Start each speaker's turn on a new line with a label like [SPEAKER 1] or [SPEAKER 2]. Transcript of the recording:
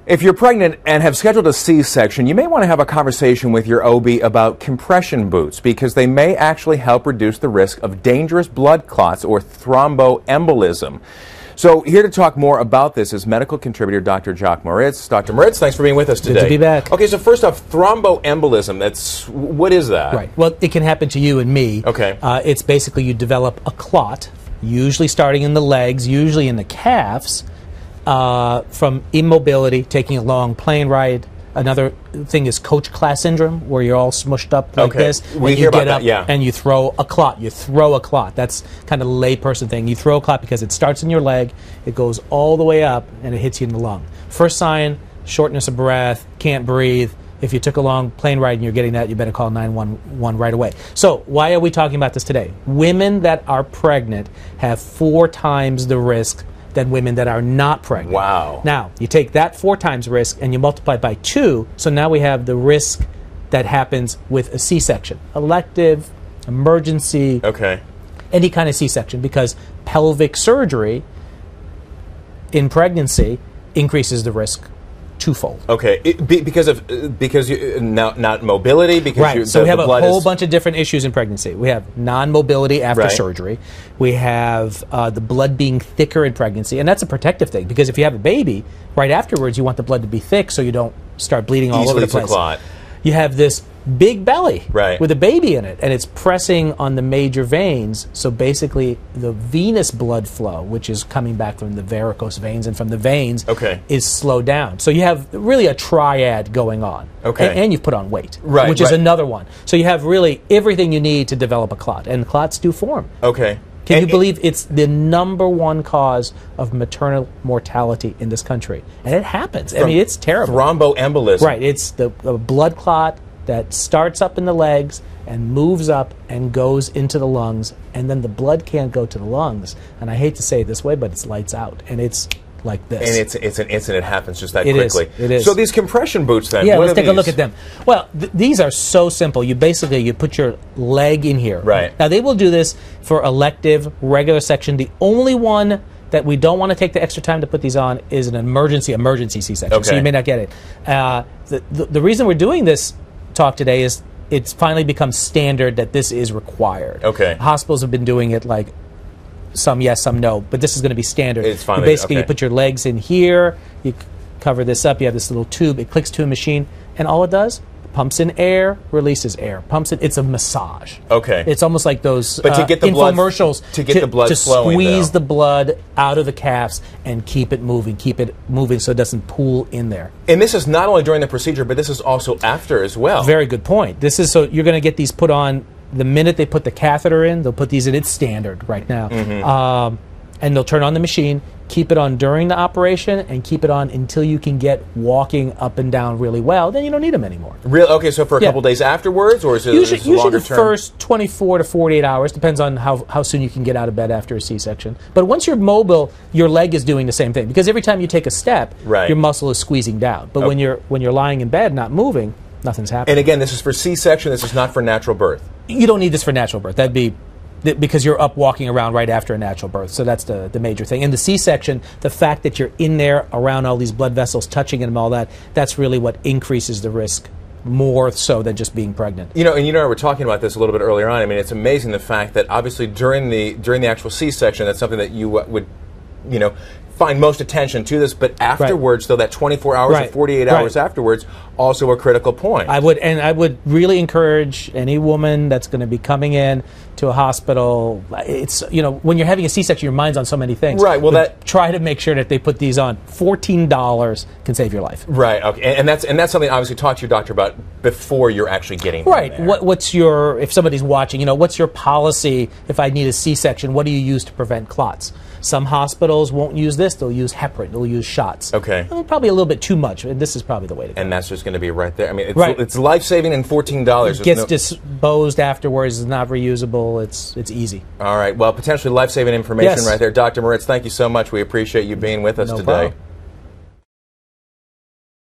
[SPEAKER 1] If you're pregnant and have scheduled a C-section, you may want to have a conversation with your OB about compression boots because they may actually help reduce the risk of dangerous blood clots or thromboembolism. So here to talk more about this is medical contributor Dr. Jacques Moritz. Dr. Moritz, thanks for being with us today.
[SPEAKER 2] Good to be back.
[SPEAKER 1] Okay, so first off, thromboembolism, what is that?
[SPEAKER 2] Right. Well, it can happen to you and me.
[SPEAKER 1] Okay.
[SPEAKER 2] It's basically you develop a clot, usually starting in the legs, usually in the calves, from immobility, taking a long plane ride. Another thing is coach class syndrome, where you're all smushed up like this.
[SPEAKER 1] We hear about that, yeah.
[SPEAKER 2] And you throw a clot. You throw a clot. That's kind of a layperson thing. You throw a clot because it starts in your leg, it goes all the way up, and it hits you in the lung. First sign, shortness of breath, can't breathe. If you took a long plane ride and you're getting that, you better call 911 right away. So why are we talking about this today? Women that are pregnant have 4 times the risk than women that are not pregnant.
[SPEAKER 1] Wow.
[SPEAKER 2] Now, you take that 4 times risk and you multiply it by 2, so now we have the risk that happens with a C-section. Elective, emergency, any kind of C-section, because pelvic surgery in pregnancy increases the risk twofold.
[SPEAKER 1] Okay, because you, not mobility, because
[SPEAKER 2] right. So we have a whole bunch of different issues in pregnancy. We have non-mobility after surgery. We have the blood being thicker in pregnancy, and that's a protective thing because if you have a baby, right afterwards you want the blood to be thick so you don't start bleeding all over the place.
[SPEAKER 1] Clot.
[SPEAKER 2] You have this big belly with a baby in it, and it's pressing on the major veins. So basically, the venous blood flow, which is coming back from the varicose veins and from the veins, is slowed down. So you have really a triad going on. And you've put on weight, which is another one. So you have really everything you need to develop a clot, and clots do form. Can you believe it's the #1 cause of maternal mortality in this country? And it happens. I mean, it's terrible.
[SPEAKER 1] Thromboembolism.
[SPEAKER 2] Right. It's the blood clot that starts up in the legs and moves up and goes into the lungs, and then the blood can't go to the lungs. And I hate to say it this way, but it's lights out, and it's like this.
[SPEAKER 1] And it's an instant. It happens just that quickly.
[SPEAKER 2] It is.
[SPEAKER 1] So these compression boots, then?
[SPEAKER 2] Yeah,
[SPEAKER 1] what
[SPEAKER 2] let's take a look at them. Well, these are so simple. You put your leg in here.
[SPEAKER 1] Right.
[SPEAKER 2] Now they will do this for elective, regular section. The only one that we don't want to take the extra time to put these on is an emergency C-section. So you may not get it. The reason we're doing this talk today is it's finally become standard that this is required. Hospitals have been doing it like some yes, some no, but this is going to be standard.
[SPEAKER 1] It's finally,
[SPEAKER 2] you put your legs in here, you cover this up, you have this little tube, it clicks to a machine, and all it does, pumps in air, releases air. Pumps in, it's a massage. It's almost like those infomercials
[SPEAKER 1] to get the blood flowing,
[SPEAKER 2] squeeze the blood out of the calves and keep it moving so it doesn't pool in there.
[SPEAKER 1] And this is not only during the procedure, but this is also after as well.
[SPEAKER 2] Very good point. This is so you're going to get these put on the minute they put the catheter in. They'll put these in. It's standard right now. And they'll turn on the machine, keep it on during the operation, and keep it on until you can get walking up and down really well. Then you don't need them anymore.
[SPEAKER 1] Really? Okay, so for a couple days afterwards, or is it
[SPEAKER 2] usually
[SPEAKER 1] longer
[SPEAKER 2] the
[SPEAKER 1] term?
[SPEAKER 2] First 24 to 48 hours, depends on how soon you can get out of bed after a C-section. But once you're mobile, your leg is doing the same thing because every time you take a step, your muscle is squeezing down. But when you're lying in bed, not moving, nothing's happening.
[SPEAKER 1] And again, this is for C-section. This is not for natural birth.
[SPEAKER 2] You don't need this for natural birth. That'd be because you're up walking around right after a natural birth. So that's the major thing. In the C-section, the fact that you're in there around all these blood vessels, touching them and all that, that's really what increases the risk more so than just being pregnant.
[SPEAKER 1] You know, and I were talking about this a little bit earlier on. I mean, it's amazing the fact that obviously during the actual C-section, that's something that you would, find most attention to this, but afterwards, though, that 24 hours or 48 hours afterwards, also a critical point.
[SPEAKER 2] I would really encourage any woman that's going to be coming in to a hospital. It's when you're having a C-section, your mind's on so many things.
[SPEAKER 1] Right. Well,
[SPEAKER 2] try to make sure that they put these on. $14 can save your life.
[SPEAKER 1] Right. Okay. And that's something obviously talk to your doctor about before you're actually getting
[SPEAKER 2] right.
[SPEAKER 1] There.
[SPEAKER 2] What's your, if somebody's watching, what's your policy if I need a C-section? What do you use to prevent clots? Some hospitals won't use this. They'll use heparin. They'll use shots. Probably a little bit too much. And this is probably the way to go.
[SPEAKER 1] And that's just going to be right there. I mean, it's life-saving and $14.
[SPEAKER 2] It gets disposed afterwards. It's not reusable. It's easy.
[SPEAKER 1] All right. Well, potentially life-saving information right there. Dr. Moritz, thank you so much. We appreciate you being with us today.
[SPEAKER 2] Problem.